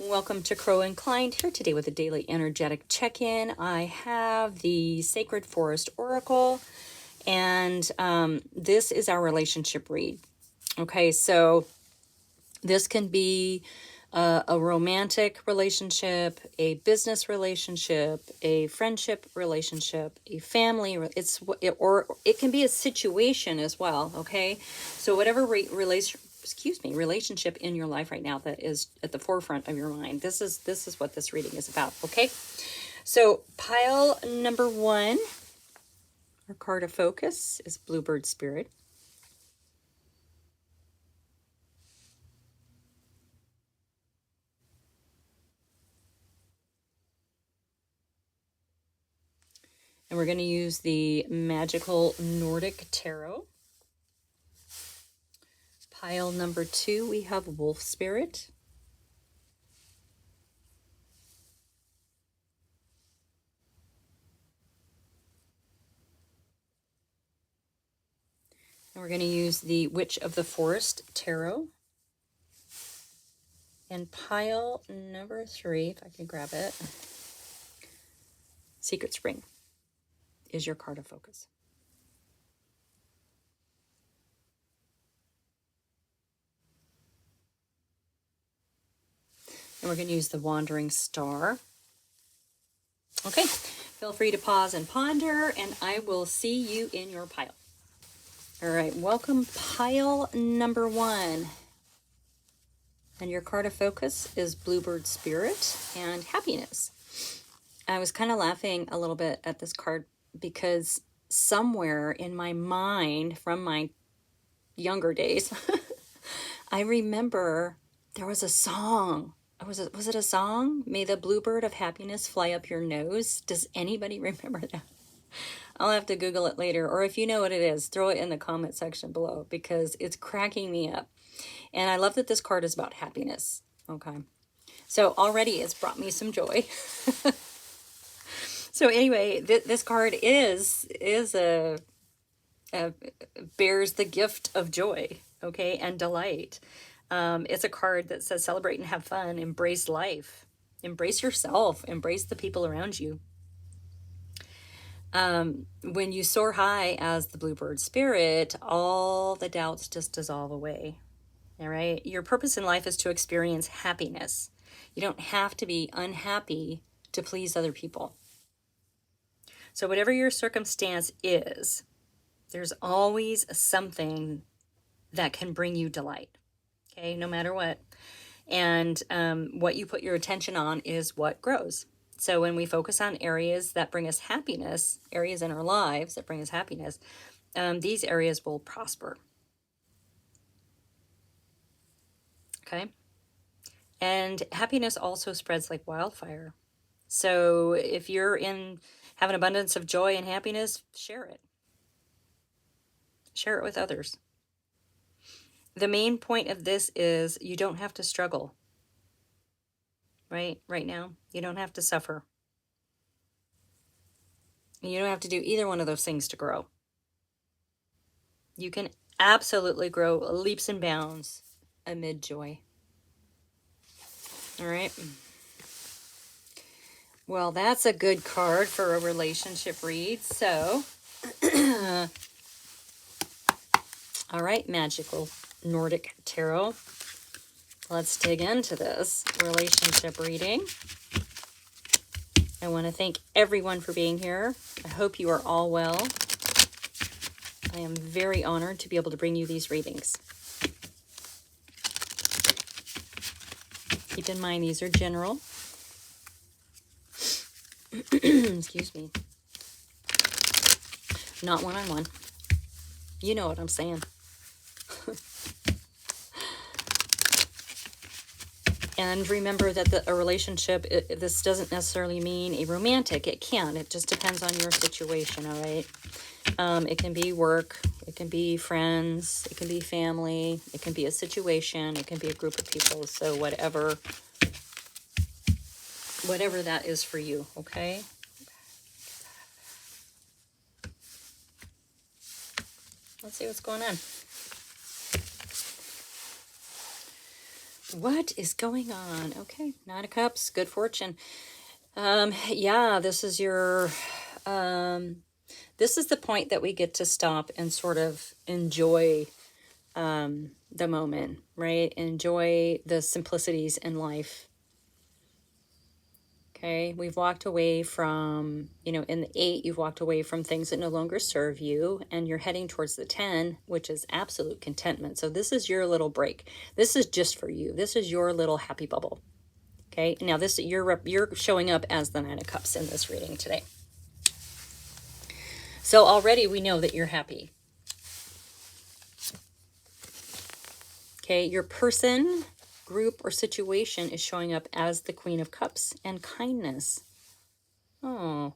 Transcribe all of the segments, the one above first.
Welcome to Crow Inclined, here today with a daily energetic check-in. I have the Sacred Forest Oracle, and this is our relationship read. Okay, so this can be a romantic relationship, a business relationship, a friendship relationship, a family. Or it can be a situation as well. Okay, so whatever relationship in your life right now that is at the forefront of your mind. This is what this reading is about. Okay, so pile number one, our card of focus is Bluebird Spirit. And we're going to use the Magical Nordic Tarot. Pile number two, we have Wolf Spirit. And we're going to use the Witch of the Forest Tarot. And pile number three, if I can grab it, Secret Spring is your card of focus. And we're going to use the Wandering Star. Okay, feel free to pause and ponder, and I will see you in your pile. All right, welcome pile number one. And your card of focus is Bluebird Spirit and Happiness. I was kind of laughing a little bit at this card because somewhere in my mind from my younger days, I remember there was a song. Was it a song? May the bluebird of happiness fly up your nose. Does anybody remember that? I'll have to Google it later. Or if you know what it is, throw it in the comment section below because it's cracking me up. And I love that this card is about happiness. Okay. So already it's brought me some joy. So anyway, this card is bears the gift of joy, okay, and delight. It's a card that says celebrate and have fun, embrace life, embrace yourself, embrace the people around you. When you soar high as the Bluebird Spirit, all the doubts just dissolve away. All right. Your purpose in life is to experience happiness. You don't have to be unhappy to please other people. So whatever your circumstance is, there's always something that can bring you delight. Okay, no matter what. And what you put your attention on is what grows. So when we focus on areas that bring us happiness, areas in our lives that bring us happiness, these areas will prosper. Okay. And happiness also spreads like wildfire. So if you're have an abundance of joy and happiness, share it. Share it with others. The main point of this is you don't have to struggle. Right now, you don't have to suffer. You don't have to do either one of those things to grow. You can absolutely grow leaps and bounds amid joy. All right. Well, that's a good card for a relationship read. So, all right, Magical Nordic Tarot. Let's dig into this relationship reading. I want to thank everyone for being here. I hope you are all well. I am very honored to be able to bring you these readings. Keep in mind, these are general. Excuse me. Not one-on-one. You know what I'm saying. And remember that a relationship, this doesn't necessarily mean a romantic. It can. It just depends on your situation, all right? It can be work. It can be friends. It can be family. It can be a situation. It can be a group of people. So whatever that is for you, okay? Let's see what's going on. What is going on? Okay, Nine of Cups, good fortune. Yeah, this is your, this is the point that we get to stop and sort of enjoy the moment, right? Enjoy the simplicities in life. Okay, we've walked away from, in the 8, you've walked away from things that no longer serve you, and you're heading towards the 10, which is absolute contentment. So this is your little break. This is just for you. This is your little happy bubble. Okay, now this you're showing up as the Nine of Cups in this reading today. So already we know that you're happy. Okay, your person, group, or situation is showing up as the Queen of Cups and kindness. Oh.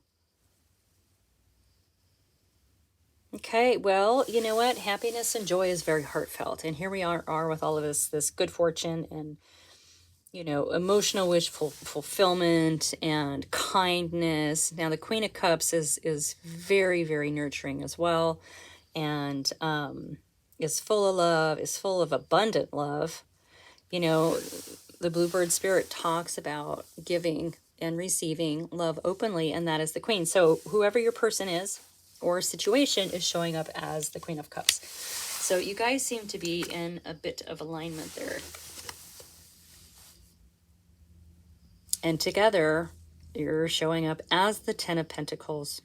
Okay, well, you know what? Happiness and joy is very heartfelt. And here we are with all of this good fortune and, emotional wish fulfillment and kindness. Now, the Queen of Cups is very, very nurturing as well. And is full of love, is full of abundant love. The Bluebird Spirit talks about giving and receiving love openly, and that is the Queen. So whoever your person is or situation is showing up as the Queen of Cups. So you guys seem to be in a bit of alignment there. And together, you're showing up as the Ten of Pentacles.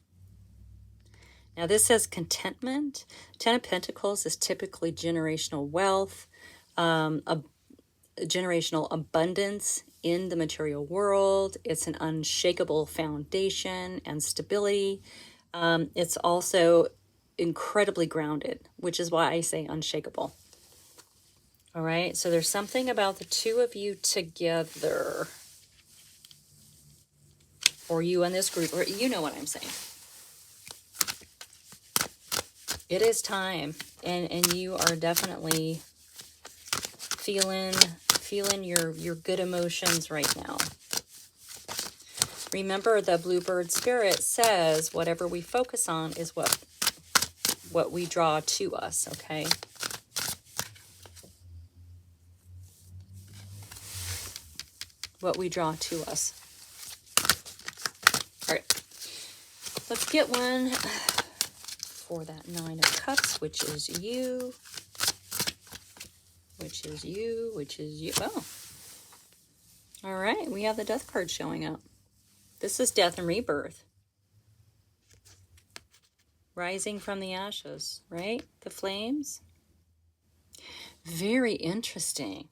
Now this says contentment. Ten of Pentacles is typically generational wealth, generational abundance in the material world. It's an unshakable foundation and stability. It's also incredibly grounded, which is why I say unshakable. All right, so there's something about the two of you together, or you and this group, or you know what I'm saying. It is time, and you are definitely feeling your good emotions right now. Remember, the Bluebird Spirit says whatever we focus on is what we draw to us, okay? What we draw to us. All right. Let's get one for that Nine of Cups, which is you. Which is you, which is you. Oh. All right, we have the Death card showing up. This is death and rebirth. Rising from the ashes, right? The flames. Very interesting.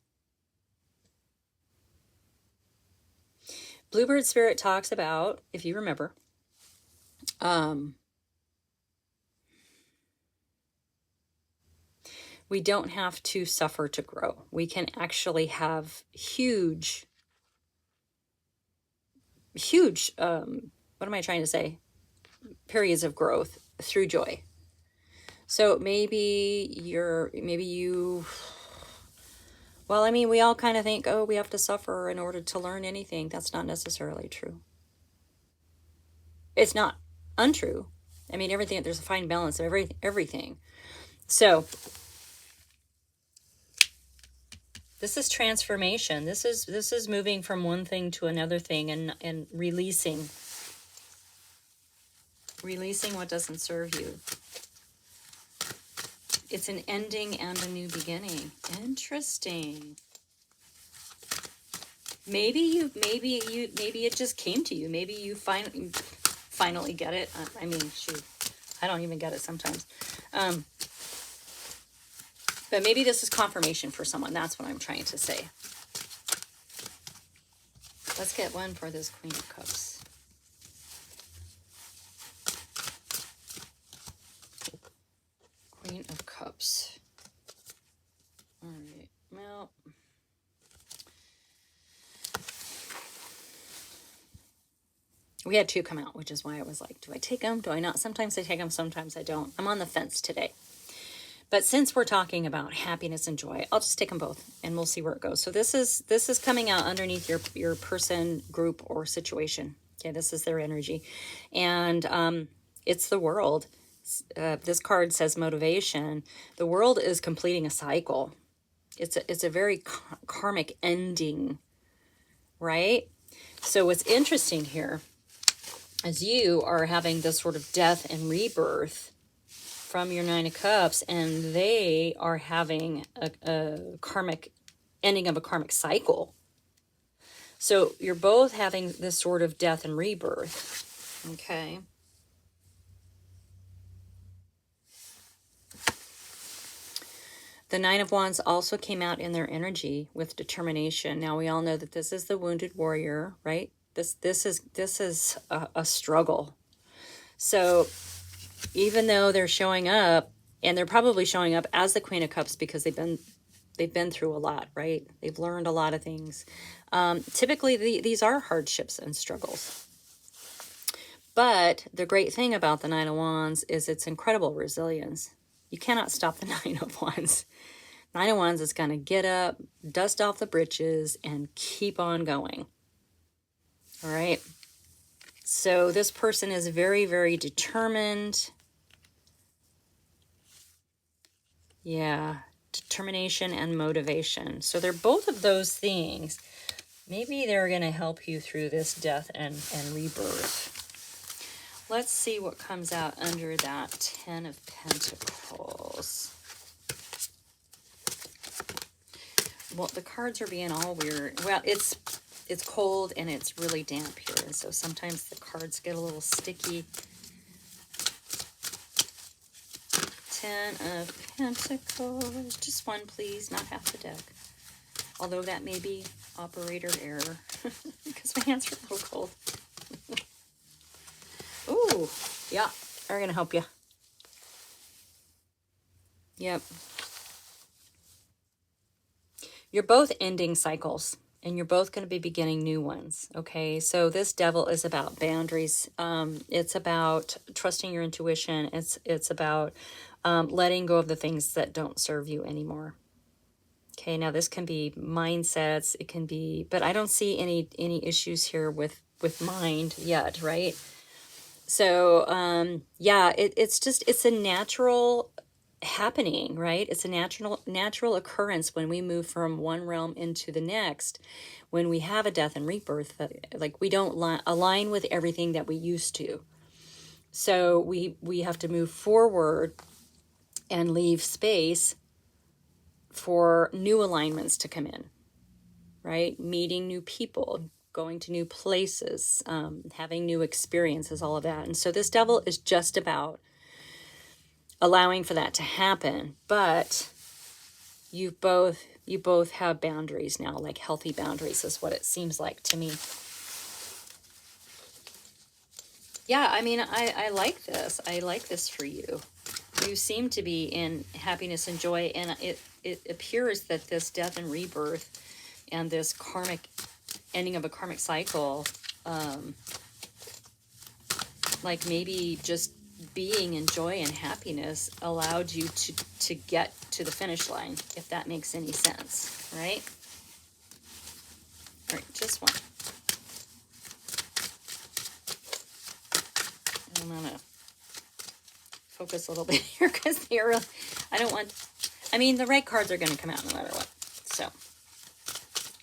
Bluebird Spirit talks about, if you remember, we don't have to suffer to grow. We can actually have huge, what am I trying to say? Periods of growth through joy. So maybe you, well, I mean, we all kind of think, oh, we have to suffer in order to learn anything. That's not necessarily true. It's not untrue. I mean, everything, there's a fine balance of everything. So this is transformation. This is moving from one thing to another thing and releasing what doesn't serve you. It's an ending and a new beginning. Interesting. Maybe it just came to you. Maybe you finally get it. I mean, shoot, I don't even get it sometimes. But maybe this is confirmation for someone. That's what I'm trying to say. Let's get one for this Queen of Cups. Queen of Cups. All right. Well, we had 2 come out, which is why I was like, do I take them? Do I not? Sometimes I take them, sometimes I don't. I'm on the fence today. But since we're talking about happiness and joy, I'll just take them both and we'll see where it goes. So this is coming out underneath your person, group, or situation. Okay, this is their energy. And it's the world. This card says motivation. The world is completing a cycle. it's a very karmic ending, right? So what's interesting here is you are having this sort of death and rebirth from your Nine of Cups, and they are having a karmic ending of a karmic cycle. So you're both having this sort of death and rebirth. Okay. The Nine of Wands also came out in their energy with determination. Now we all know that this is the wounded warrior, right? This is a struggle. So even though they're showing up, and they're probably showing up as the Queen of Cups because they've been through a lot, right? They've learned a lot of things. Typically, these are hardships and struggles. But the great thing about the Nine of Wands is its incredible resilience. You cannot stop the Nine of Wands. Nine of Wands is going to get up, dust off the britches, and keep on going. All right. So this person is very, very determined. Yeah, determination and motivation. So they're both of those things. Maybe they're going to help you through this death and rebirth. Let's see what comes out under that Ten of Pentacles. Well, the cards are being all weird. Well, it's cold and it's really damp here, and so sometimes the cards get a little sticky. Ten of Pentacles. Just one, please, not half the deck. Although that may be operator error because my hands are a little cold. Ooh, yeah, they're going to help you. Yep. You're both ending cycles, and you're both going to be beginning new ones, okay? So this Devil is about boundaries. It's about trusting your intuition. It's about letting go of the things that don't serve you anymore. Okay, now this can be mindsets. It can be, but I don't see any issues here with mind yet, right? So, yeah, it's a natural happening, right? It's a natural occurrence when we move from one realm into the next. When we have a death and rebirth, like we don't align with everything that we used to. So we have to move forward and leave space for new alignments to come in, right? Meeting new people, going to new places, having new experiences, all of that. And so this Devil is just about allowing for that to happen. But you both have boundaries now, like healthy boundaries is what it seems like to me. Yeah, I mean, I like this. I like this for you. You seem to be in happiness and joy, and it appears that this death and rebirth and this karmic ending of a karmic cycle, like maybe just being in joy and happiness allowed you to get to the finish line, if that makes any sense, right? All right, just one. I'm gonna focus a little bit here because they're really, I don't want, I mean, the right cards are going to come out no matter what. So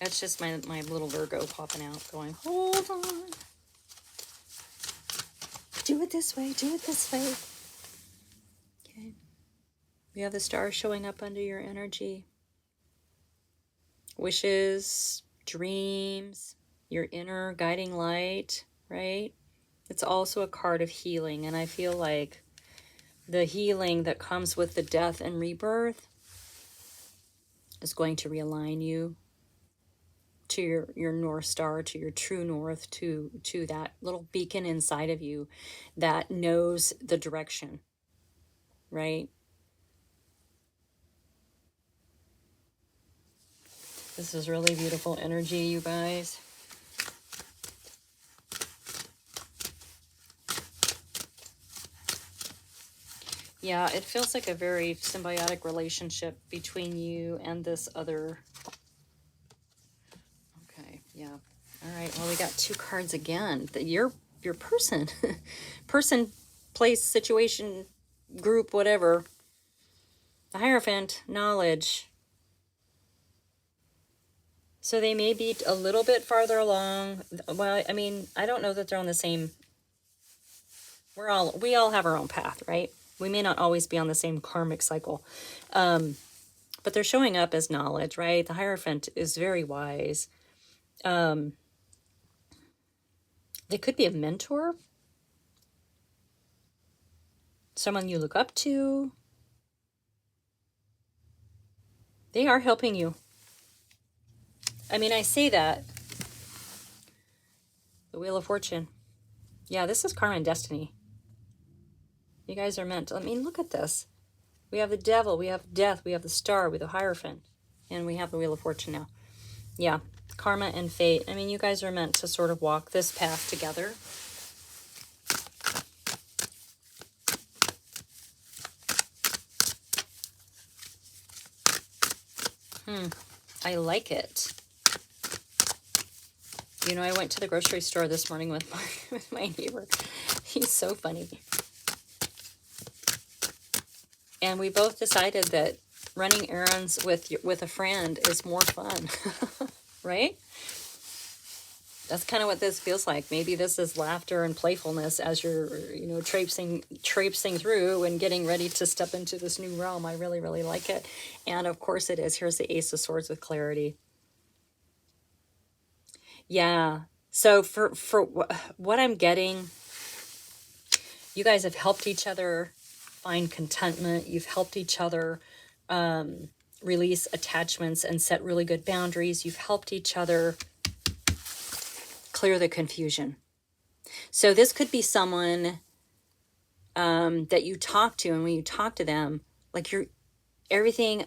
that's just my little Virgo popping out going, hold on. Do it this way. Do it this way. Okay. We have the stars showing up under your energy. Wishes, dreams, your inner guiding light, right? It's also a card of healing. And I feel like the healing that comes with the death and rebirth is going to realign you to your North Star, to your true north, to that little beacon inside of you that knows the direction, right? This is really beautiful energy, you guys. Yeah, it feels like a very symbiotic relationship between you and this other. Okay, yeah. All right, well, we got two cards again. Your person, person, place, situation, group, whatever. The Hierophant, knowledge. So they may be a little bit farther along. Well, I mean, I don't know that they're on the same. We all have our own path, right? We may not always be on the same karmic cycle. But they're showing up as knowledge, right? The Hierophant is very wise. They could be a mentor, someone you look up to. They are helping you. I mean, I say that. The Wheel of Fortune. Yeah, this is karma and destiny. You guys are meant. I mean, look at this. We have the Devil, we have Death, we have the Star, we have the Hierophant, and we have the Wheel of Fortune now. Yeah, karma and fate. I mean, you guys are meant to sort of walk this path together. I like it. You know, I went to the grocery store this morning with my neighbor. He's so funny. And we both decided that running errands with a friend is more fun, right? That's kind of what this feels like. Maybe this is laughter and playfulness as you're, you know, traipsing through and getting ready to step into this new realm. I really, really like it. And of course it is. Here's the Ace of Swords with clarity. Yeah. So for what I'm getting, you guys have helped each other find contentment. You've helped each other release attachments and set really good boundaries. You've helped each other clear the confusion. So this could be someone that you talk to, and when you talk to them, like everything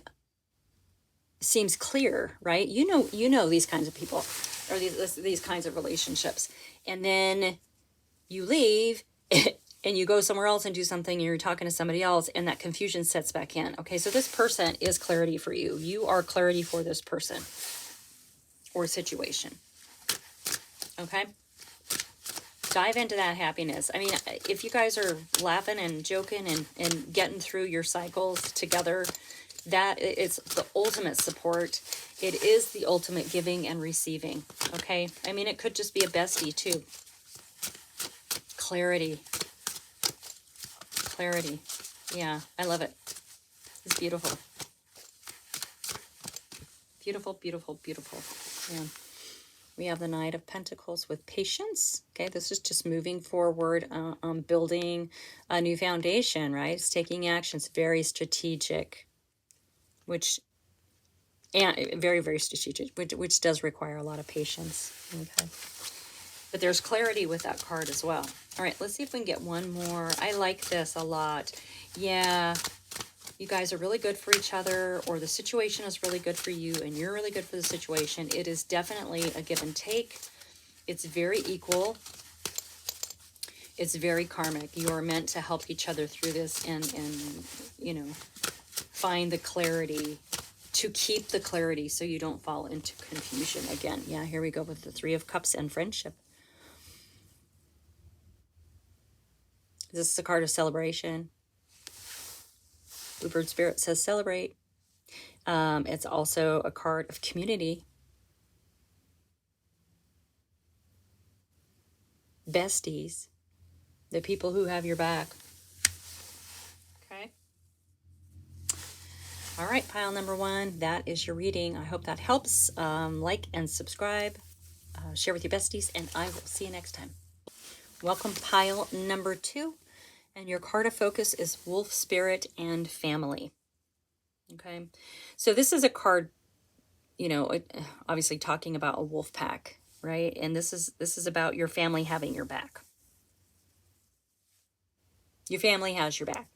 seems clear, right? You know these kinds of people, or these kinds of relationships, and then you leave and you go somewhere else and do something, and you're talking to somebody else, and that confusion sets back in. Okay, so this person is clarity for you. You are clarity for this person or situation. Okay, dive into that happiness. I mean, if you guys are laughing and joking and getting through your cycles together, that it's the ultimate support. It is the ultimate giving and receiving. Okay, I mean, it could just be a bestie too. Clarity. Yeah, I love it. It's beautiful. Beautiful. Yeah. We have the Knight of Pentacles with patience. Okay, this is just moving forward, building a new foundation, right? It's taking action. It's very strategic, and very, very strategic, which does require a lot of patience. Okay, but there's clarity with that card as well. All right, let's see if we can get one more. I like this a lot. Yeah, you guys are really good for each other, or the situation is really good for you, and you're really good for the situation. It is definitely a give and take. It's very equal. It's very karmic. You are meant to help each other through this and you know, find the clarity, to keep the clarity so you don't fall into confusion again. Yeah, here we go with the Three of Cups and friendship. This is a card of celebration. Bluebird Spirit says celebrate. It's also a card of community. Besties. The people who have your back. Okay. All right, pile number one. That is your reading. I hope that helps. Like and subscribe. Share with your besties, and I will see you next time. Welcome, pile number two. And your card of focus is Wolf Spirit and Family. Okay, so this is a card, you know, obviously talking about a wolf pack, right? And this is about your family having your back. Your family has your back.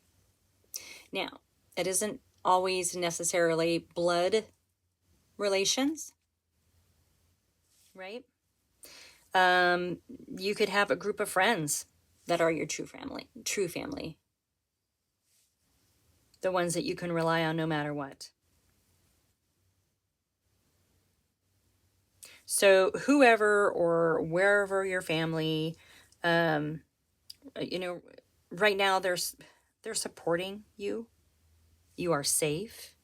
Now, it isn't always necessarily blood relations, right? You could have a group of friends that are your true family. The ones that you can rely on no matter what. So whoever or wherever your family, you know, right now they're supporting you. You are safe.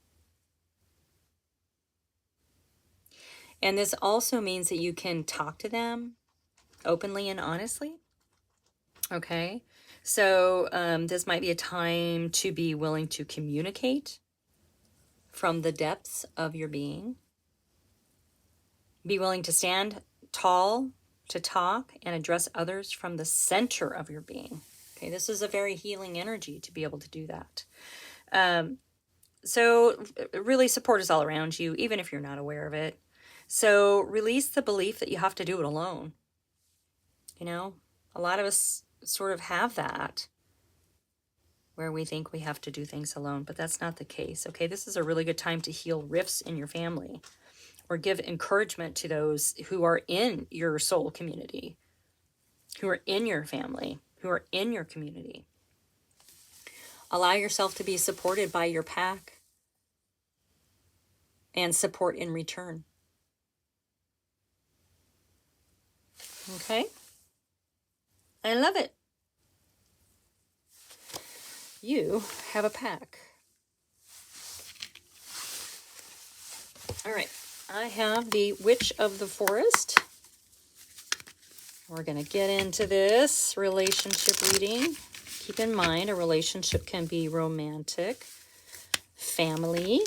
And this also means that you can talk to them openly and honestly. Okay. So this might be a time to be willing to communicate from the depths of your being. Be willing to stand tall, to talk and address others from the center of your being. Okay, this is a very healing energy to be able to do that. So really support is all around you, even if you're not aware of it. So release the belief that you have to do it alone. You know, a lot of us sort of have that, where we think we have to do things alone, but that's not the case. Okay, this is a really good time to heal rifts in your family, or give encouragement to those who are in your soul community, who are in your family, who are in your community. Allow yourself to be supported by your pack and support in return. Okay? I love it. You have a pack. All right. I have the Witch of the Forest. We're going to get into this relationship reading. Keep in mind, a relationship can be romantic, family,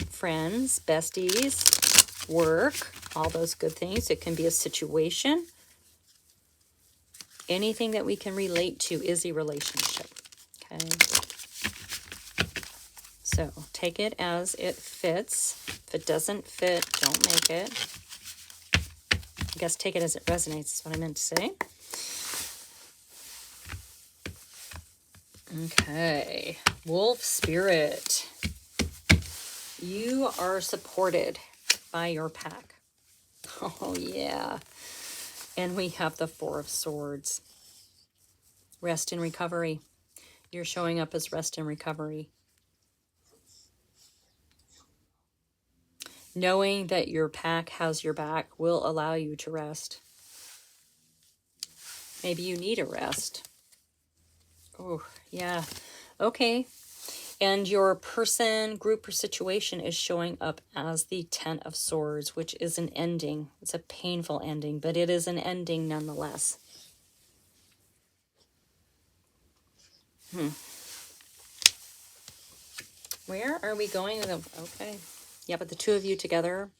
friends, besties, work, all those good things. It can be a situation. Anything that we can relate to is a relationship. Okay. So take it as it fits. If it doesn't fit, don't make it. I guess take it as it resonates is what I meant to say. Okay. Wolf Spirit. You are supported by your pack. Oh, yeah. And we have the Four of Swords. Rest and recovery. You're showing up as rest and recovery. Knowing that your pack has your back will allow you to rest. Maybe you need a rest. Oh, yeah. Okay. And your person, group, or situation is showing up as the Ten of Swords, which is an ending. It's a painful ending, but it is an ending nonetheless. Where are we going? Okay. Yeah, but the two of you together,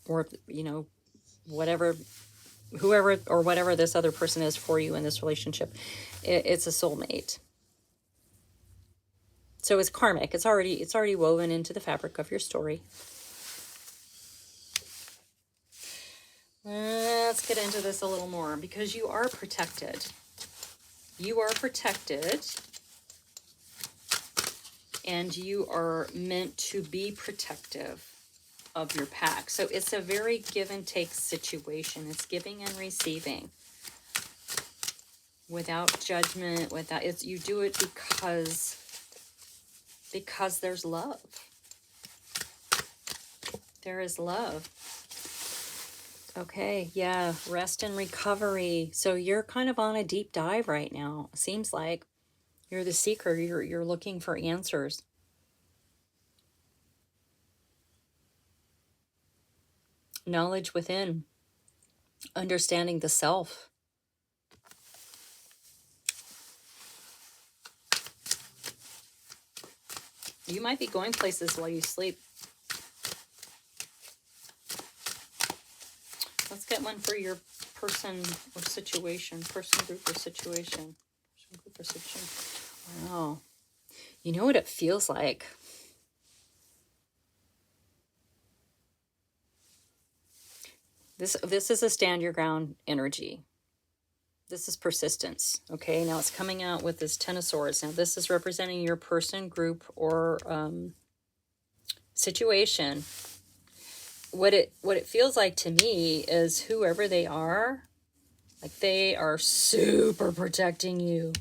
or, you know, whatever, whoever or whatever this other person is for you in this relationship, it's a soulmate. So it's karmic. It's already woven into the fabric of your story. Let's get into this a little more, because you are protected. You are protected, and you are meant to be protective of your pack. So it's a very give and take situation. It's giving and receiving without judgment, you do it because there's love. There is love. Okay, yeah, rest and recovery. So you're kind of on a deep dive right now. Seems like you're the seeker. You're looking for answers. Knowledge within. Understanding the self. You might be going places while you sleep. Let's get one for your person or situation. Person, group, or situation. Person, group, or situation. Wow. You know what it feels like? This is a stand your ground energy. This is persistence. Okay, now it's coming out with this Ten of Swords. Now this is representing your person, group, or situation. What it feels like to me is whoever they are, like they are super protecting you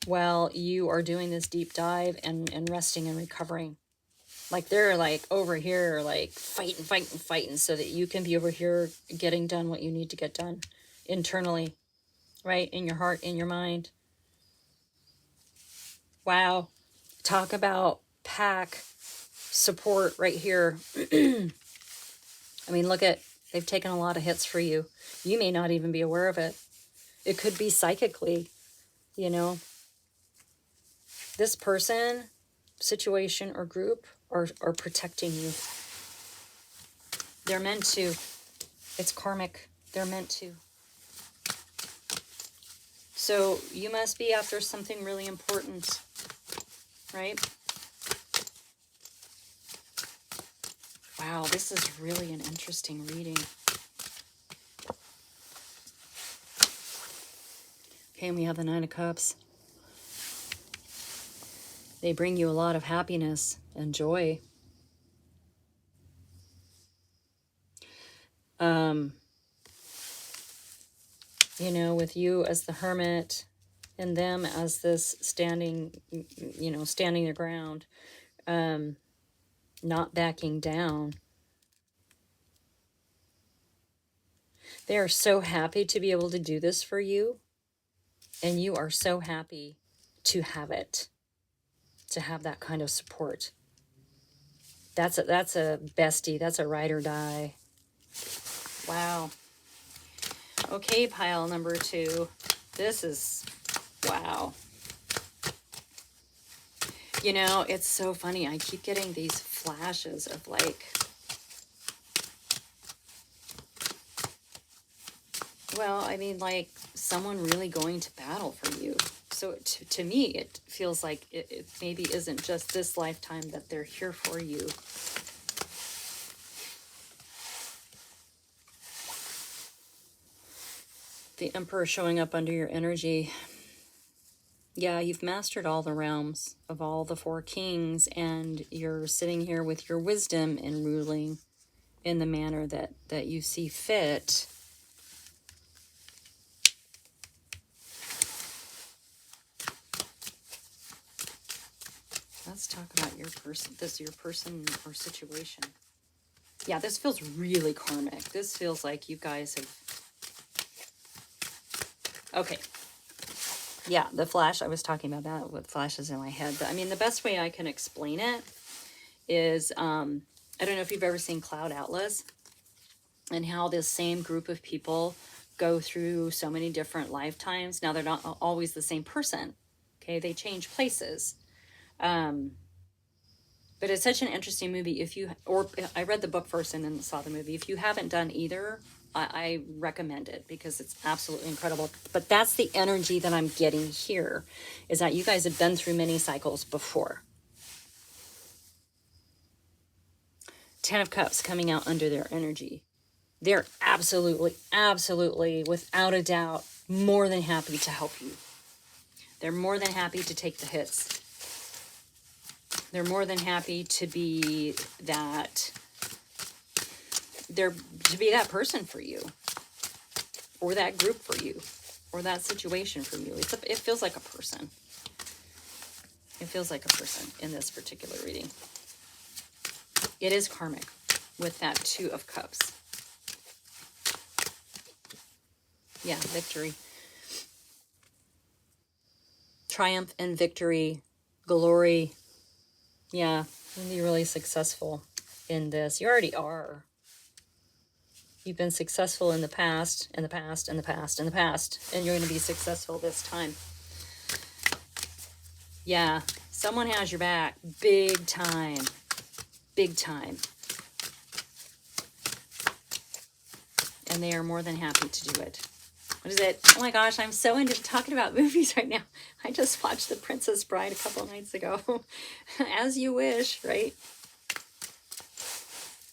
while you are doing this deep dive and resting and recovering. Like they're like over here, like fighting so that you can be over here getting done what you need to get done internally, right? In your heart, in your mind. Wow. Talk about pack support right here. I mean, look at, they've taken a lot of hits for you. You may not even be aware of it. It could be psychically, you know. This person, situation, or group are protecting you. They're meant to. It's karmic. They're meant to. So you must be after something really important, right? Wow, this is really an interesting reading. Okay, and we have the Nine of Cups. They bring you a lot of happiness and joy. You know, with you as the Hermit and them as this standing, you know, standing their ground, not backing down. They are so happy to be able to do this for you. And you are so happy to have it, to have that kind of support. That's a bestie. That's a ride or die. Wow. Okay, pile number 2. This is, wow. You know, it's so funny. I keep getting these flashes of like, well, I mean, like someone really going to battle for you. So to me, it feels like it maybe isn't just this lifetime that they're here for you. The Emperor showing up under your energy. Yeah, you've mastered all the realms of all the 4 kings, and you're sitting here with your wisdom and ruling in the manner that you see fit. Let's talk about your person or situation. Yeah, this feels really karmic. This feels like you guys have... Okay. Yeah, the flash, I was talking about that with flashes in my head. But I mean, the best way I can explain it is, I don't know if you've ever seen Cloud Atlas and how this same group of people go through so many different lifetimes. Now, they're not always the same person. Okay, they change places. But it's such an interesting movie. I read the book first and then saw the movie. If you haven't done either, I recommend it because it's absolutely incredible. But that's the energy that I'm getting here, is that you guys have been through many cycles before. 10 of Cups coming out under their energy. They're absolutely, without a doubt, more than happy to help you. They're more than happy to take the hits. They're more than happy to be that... to be that person for you, or that group for you, or that situation for you. It feels like a person. It feels like a person in this particular reading. It is karmic with that 2 of Cups. Yeah, victory. Triumph and victory. Glory. Yeah, you'll be really successful in this. You already are. You've been successful in the past, and you're going to be successful this time. Yeah, someone has your back, big time, and they are more than happy to do it. What is it? Oh my gosh, I'm so into talking about movies right now. I just watched The Princess Bride a couple of nights ago. As you wish, right?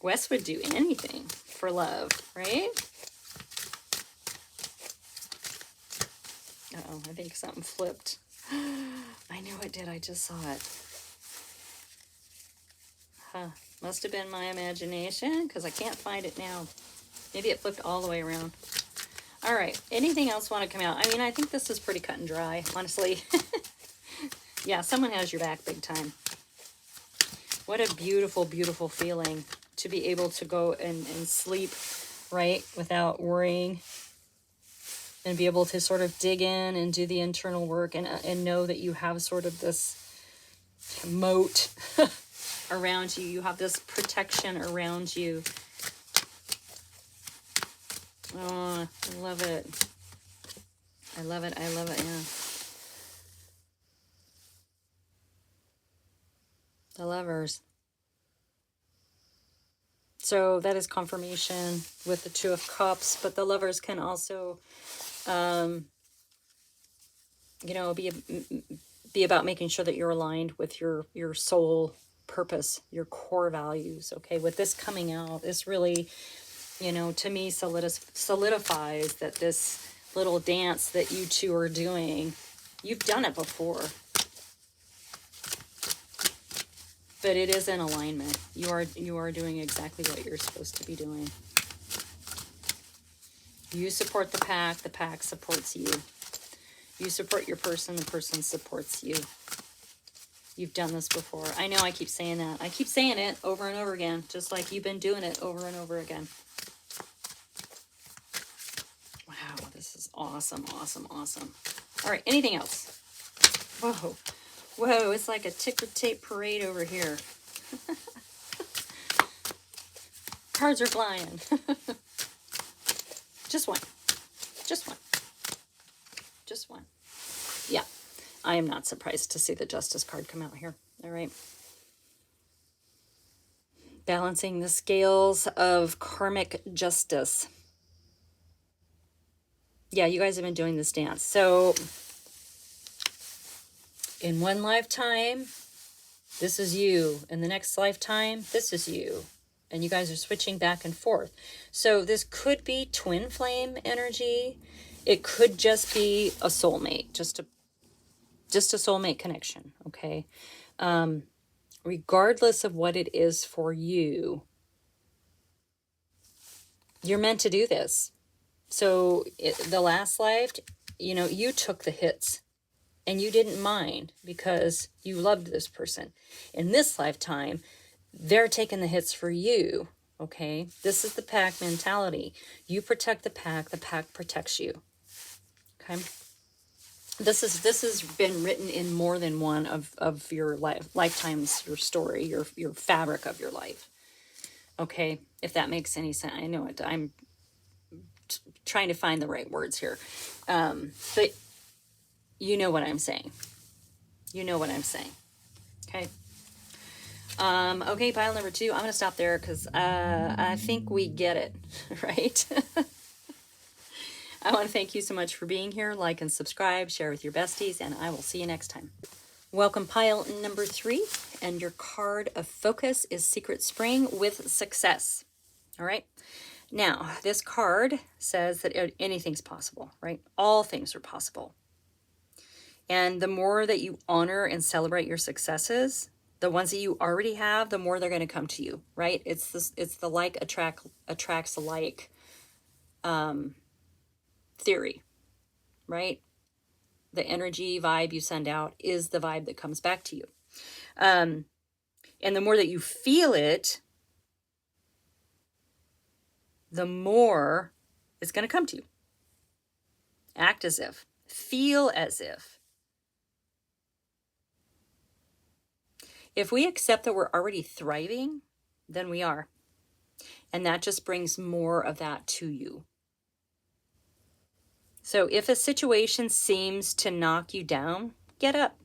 Wes would do anything for love, right? Uh-oh, I think something flipped. I knew it did. I just saw it. Huh. Must have been my imagination, because I can't find it now. Maybe it flipped all the way around. All right. Anything else want to come out? I mean, I think this is pretty cut and dry, honestly. Yeah, someone has your back big time. What a beautiful, beautiful feeling to be able to go and sleep, right, without worrying, and be able to sort of dig in and do the internal work, and know that you have sort of this moat around you. You have this protection around you. Oh, I love it. I love it. I love it. Yeah. The Lovers. So that is confirmation with the Two of Cups, but the Lovers can also, you know, be about making sure that you're aligned with your soul purpose, your core values. Okay, with this coming out, this really, you know, to me solidifies that this little dance that you two are doing, you've done it before, but it is in alignment. You are doing exactly what you're supposed to be doing. You support the pack supports you. You support your person, the person supports you. You've done this before. I know I keep saying that. I keep saying it over and over again, just like you've been doing it over and over again. Wow, this is awesome, awesome, awesome. All right, anything else? Whoa, whoa, it's like a ticker tape parade over here. Cards are flying. Just one. Just one. Just one. Yeah, I am not surprised to see the Justice card come out here. All right. Balancing the scales of karmic justice. Yeah, you guys have been doing this dance. So in one lifetime, this is you. In the next lifetime, this is you. And you guys are switching back and forth. So this could be twin flame energy. It could just be a soulmate, just a soulmate connection, okay? Regardless of what it is for you, you're meant to do this. So the last life, you know, you took the hits and you didn't mind because you loved this person. In this lifetime, they're taking the hits for you, okay? This is the pack mentality. You protect the pack protects you, okay? This has been written in more than one of your lifetimes, your story, your fabric of your life, okay? If that makes any sense. I know it. I'm trying to find the right words here. But you know what I'm saying. You know what I'm saying. Okay. Okay, pile number 2. I'm going to stop there because I think we get it, right? I want to thank you so much for being here. Like and subscribe, share with your besties, and I will see you next time. Welcome, pile number 3, and your card of focus is Secret Spring with Success. All right. Now, this card says that anything's possible, right? All things are possible. And the more that you honor and celebrate your successes, the ones that you already have, the more they're going to come to you, right? It's the like attracts like theory, right? The energy vibe you send out is the vibe that comes back to you. And the more that you feel it, the more it's going to come to you. Act as if. Feel as if. If we accept that we're already thriving, then we are. And that just brings more of that to you. So if a situation seems to knock you down, get up.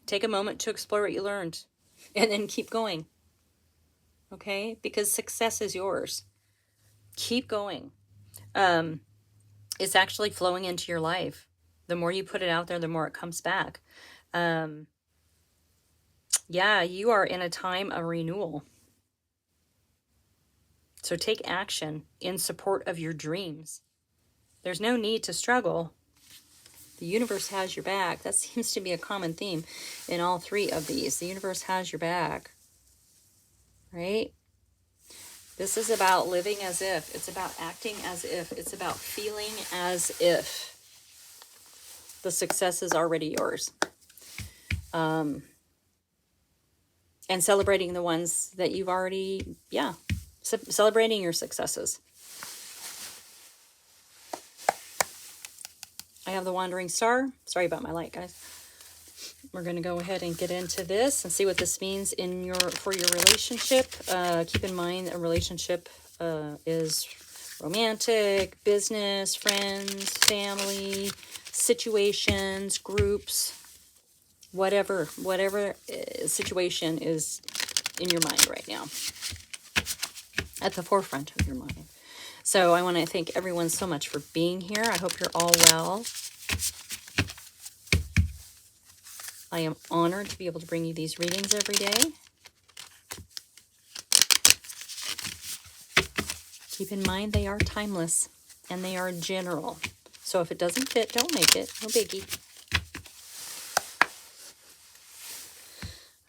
Take a moment to explore what you learned and then keep going. Okay? Because success is yours. Keep going. It's actually flowing into your life. The more you put it out there, the more it comes back. Yeah, you are in a time of renewal. So take action in support of your dreams. There's no need to struggle. The universe has your back. That seems to be a common theme in all 3 of these. The universe has your back. Right? This is about living as if. It's about acting as if. It's about feeling as if. The success is already yours. And celebrating the ones that you've already, celebrating your successes. I have the Wandering Star. Sorry about my light, guys. We're going to go ahead and get into this and see what this means for your relationship. Keep in mind a relationship is romantic, business, friends, family, situations, groups, whatever situation is in your mind right now, at the forefront of your mind. So I want to thank everyone so much for being here. I hope you're all well. I am honored to be able to bring you these readings every day. Keep in mind they are timeless and they are general. So if it doesn't fit, don't make it. No biggie.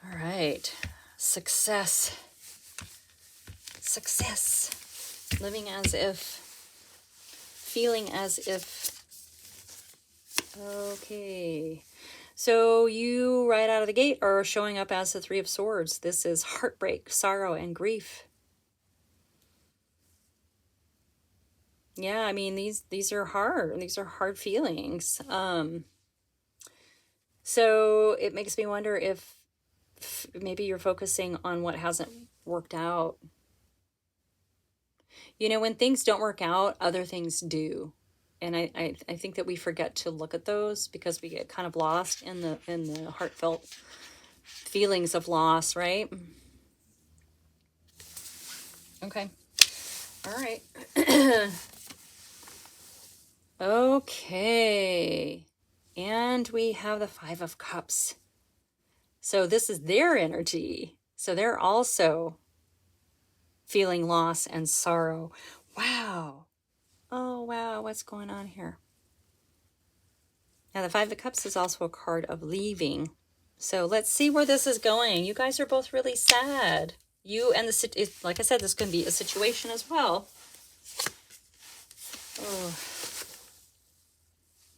All right. Success. Success. Living as if, feeling as if. Okay. So you right out of the gate are showing up as the Three of Swords. This is heartbreak, sorrow, and grief. Yeah, I mean, these are hard. These are hard feelings. So it makes me wonder if maybe you're focusing on what hasn't worked out. You know, when things don't work out, other things do. And I think that we forget to look at those because we get kind of lost in the heartfelt feelings of loss, right? Okay. All right. Okay. And we have the Five of Cups. So this is their energy. So they're also feeling loss and sorrow. Wow. Oh, wow. What's going on here? Now, the Five of Cups is also a card of leaving. So let's see where this is going. You guys are both really sad. You and like I said, this can be a situation as well. Oh.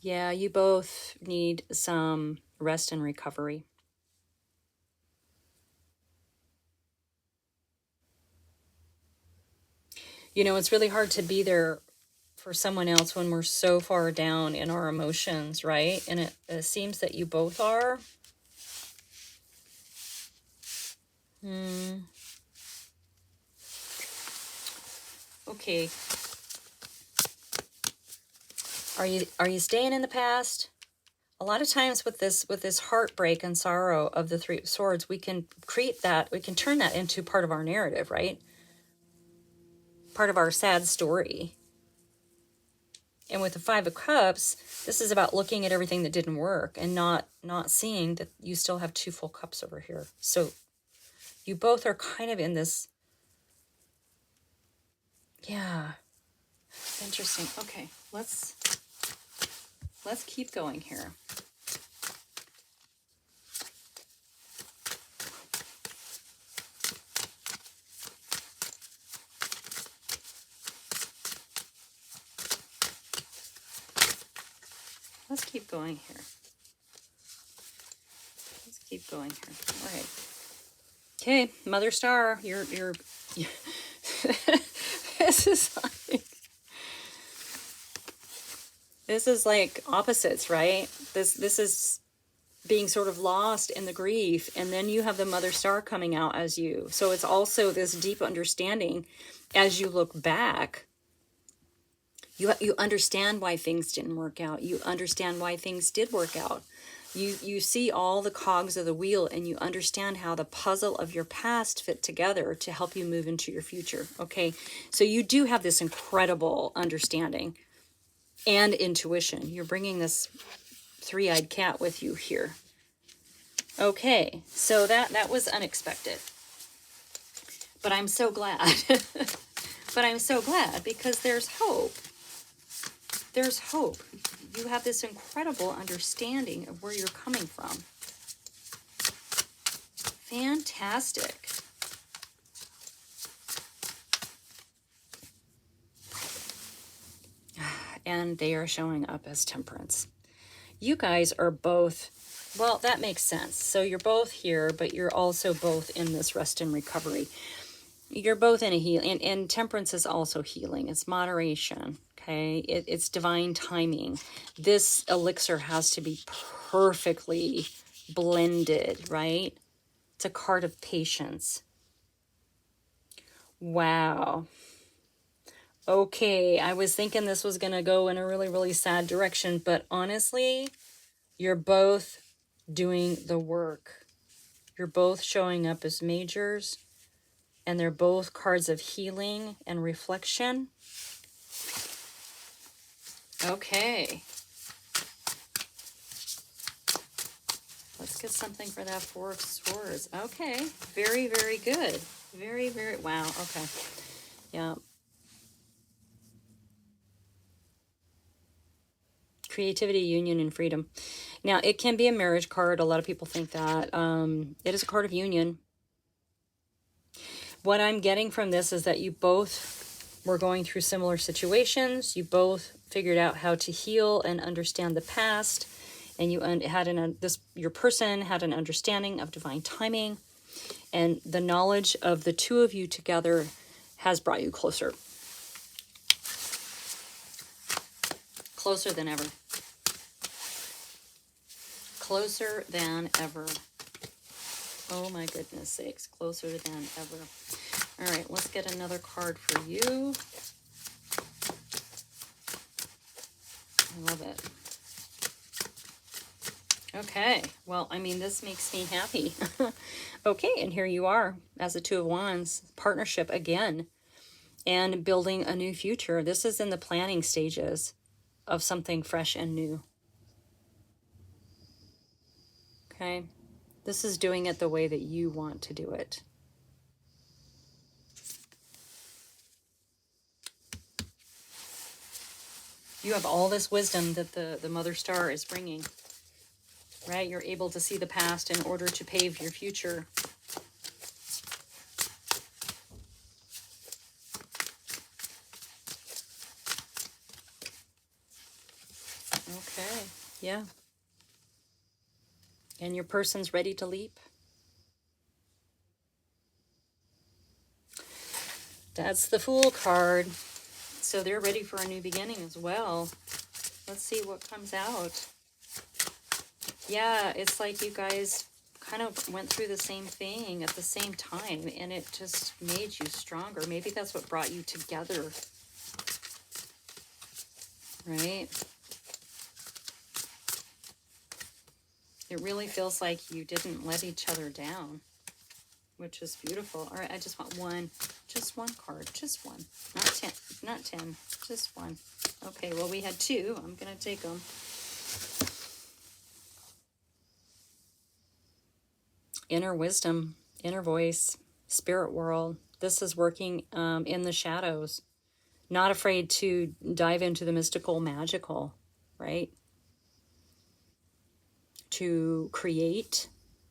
Yeah, you both need some rest and recovery. You know, it's really hard to be there for someone else when we're so far down in our emotions, right? And it seems that you both are. Okay. Are you staying in the past? A lot of times with this heartbreak and sorrow of the Three of Swords, we can create that, we can turn that into part of our narrative, right? Part of our sad story. And with the Five of Cups, this is about looking at everything that didn't work and not seeing that you still have two full cups over here. So you both are kind of in this. Yeah. Interesting. Okay, let's keep going here. Let's keep going here. Let's keep going here. All right. Okay, Mother Star, you're this is like opposites, right? This is being sort of lost in the grief, and then you have the Mother Star coming out as you. So it's also this deep understanding as you look back. You understand why things didn't work out. You understand why things did work out. You see all the cogs of the wheel, and you understand how the puzzle of your past fit together to help you move into your future. Okay, so you do have this incredible understanding and intuition. You're bringing this three-eyed cat with you here. Okay, so that was unexpected. But I'm so glad. But I'm so glad because there's hope. There's hope. You have this incredible understanding of where you're coming from. Fantastic. And they are showing up as Temperance. You guys are both, well, that makes sense. So you're both here, but you're also both in this rest and recovery. You're both in a healing, and Temperance is also healing. It's moderation, okay? It's divine timing. This elixir has to be perfectly blended, right? It's a card of patience. Wow. Okay, I was thinking this was going to go in a really, really sad direction, but honestly, you're both doing the work. You're both showing up as majors, and they're both cards of healing and reflection. Okay. Let's get something for that Four of Swords. Okay, very, very good. Very, very, wow, okay. Yeah. Creativity, union, and freedom. Now, it can be a marriage card. A lot of people think that. It is a card of union. What I'm getting from this is that you both were going through similar situations. You both figured out how to heal and understand the past. And you had your person had an understanding of divine timing. And the knowledge of the two of you together has brought you closer. Closer than ever. Closer than ever. Oh my goodness sakes, closer than ever. All right, let's get another card for you. I love it. Okay, well, I mean, this makes me happy. Okay, and here you are as a Two of Wands, partnership again, and building a new future. This is in the planning stages of something fresh and new. Okay, this is doing it the way that you want to do it. You have all this wisdom that the Mother Star is bringing, right? You're able to see the past in order to pave your future. Okay, yeah. And your person's ready to leap. That's the Fool card. So they're ready for a new beginning as well. Let's see what comes out. Yeah, it's like you guys kind of went through the same thing at the same time, and it just made you stronger. Maybe that's what brought you together. Right? It really feels like you didn't let each other down, which is beautiful. All right, I just want one. Just one card. Just one. Not 10. Not 10. Just one. Okay, well, we had two. I'm going to take them. Inner wisdom, inner voice, spirit world. This is working in the shadows. Not afraid to dive into the mystical, magical, right? To create,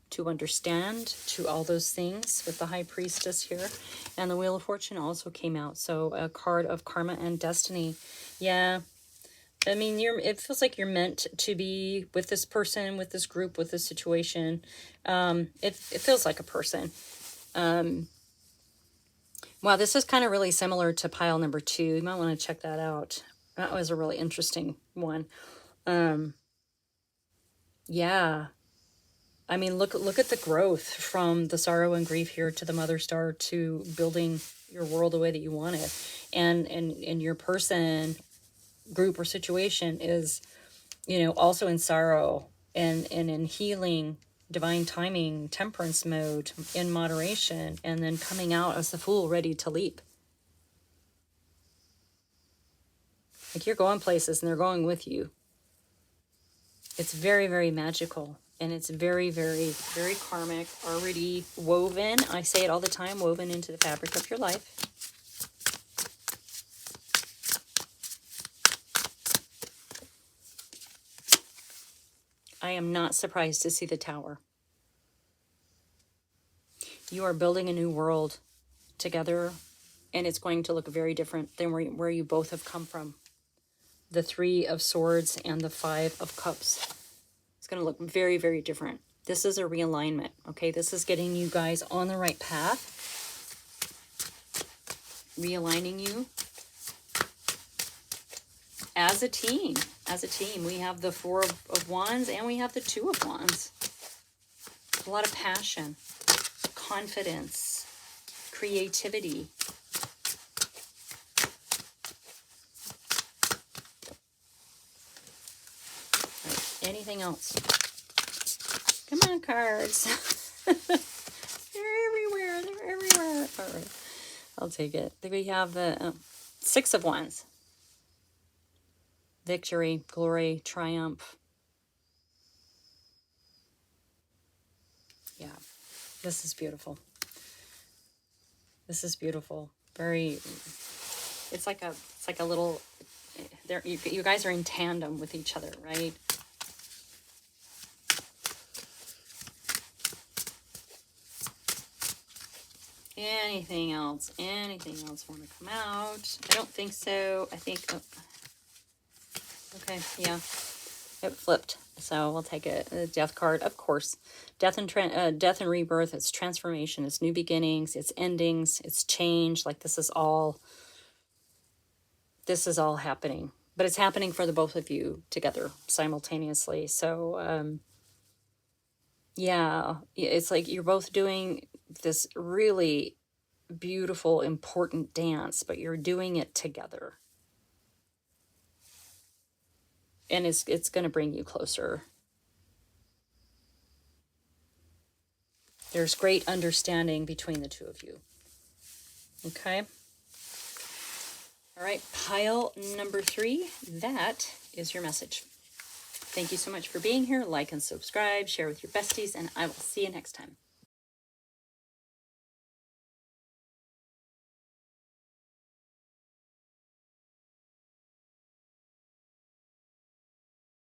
to understand, to all those things with the High Priestess here. And the Wheel of Fortune also came out. So a card of karma and destiny. Yeah. I mean, it feels like you're meant to be with this person, with this group, with this situation. It feels like a person. Wow, this is kind of really similar to pile number 2. You might want to check that out. That was a really interesting one. Yeah. I mean, look at the growth from the sorrow and grief here to the Mother Star to building your world the way that you want it. And your person, group, or situation is, also in sorrow and in healing, divine timing, temperance mode, in moderation, and then coming out as the Fool, ready to leap. Like, you're going places and they're going with you. It's very, very magical. And it's very, very, very karmic, already woven. I say it all the time, woven into the fabric of your life. I am not surprised to see the Tower. You are building a new world together, and it's going to look very different than where you both have come from. The 3 of Swords and the 5 of Cups. It's going to look very, very different. This is a realignment, okay? This is getting you guys on the right path. Realigning you. As a team. As a team. We have the 4 of Wands and we have the 2 of Wands. A lot of passion. Confidence. Creativity. Anything else? Come on, cards. They're everywhere. They're everywhere. All right. I'll take it. We have the Six of Wands. Victory, glory, triumph. Yeah. This is beautiful. This is beautiful. Very, it's like a little, there, you guys are in tandem with each other, right? Anything else? Anything else want to come out? I don't think so. I think, oh, okay, yeah, it flipped. So we'll take it. The Death card, of course. Death and rebirth. It's transformation. It's new beginnings. It's endings. It's change. Like this is all happening. But it's happening for the both of you together simultaneously. So, yeah, it's like you're both doing this really beautiful, important dance, but you're doing it together. And it's going to bring you closer. There's great understanding between the two of you. Okay. All right, pile number 3, that is your message. Thank you so much for being here. Like and subscribe, share with your besties, and I will see you next time.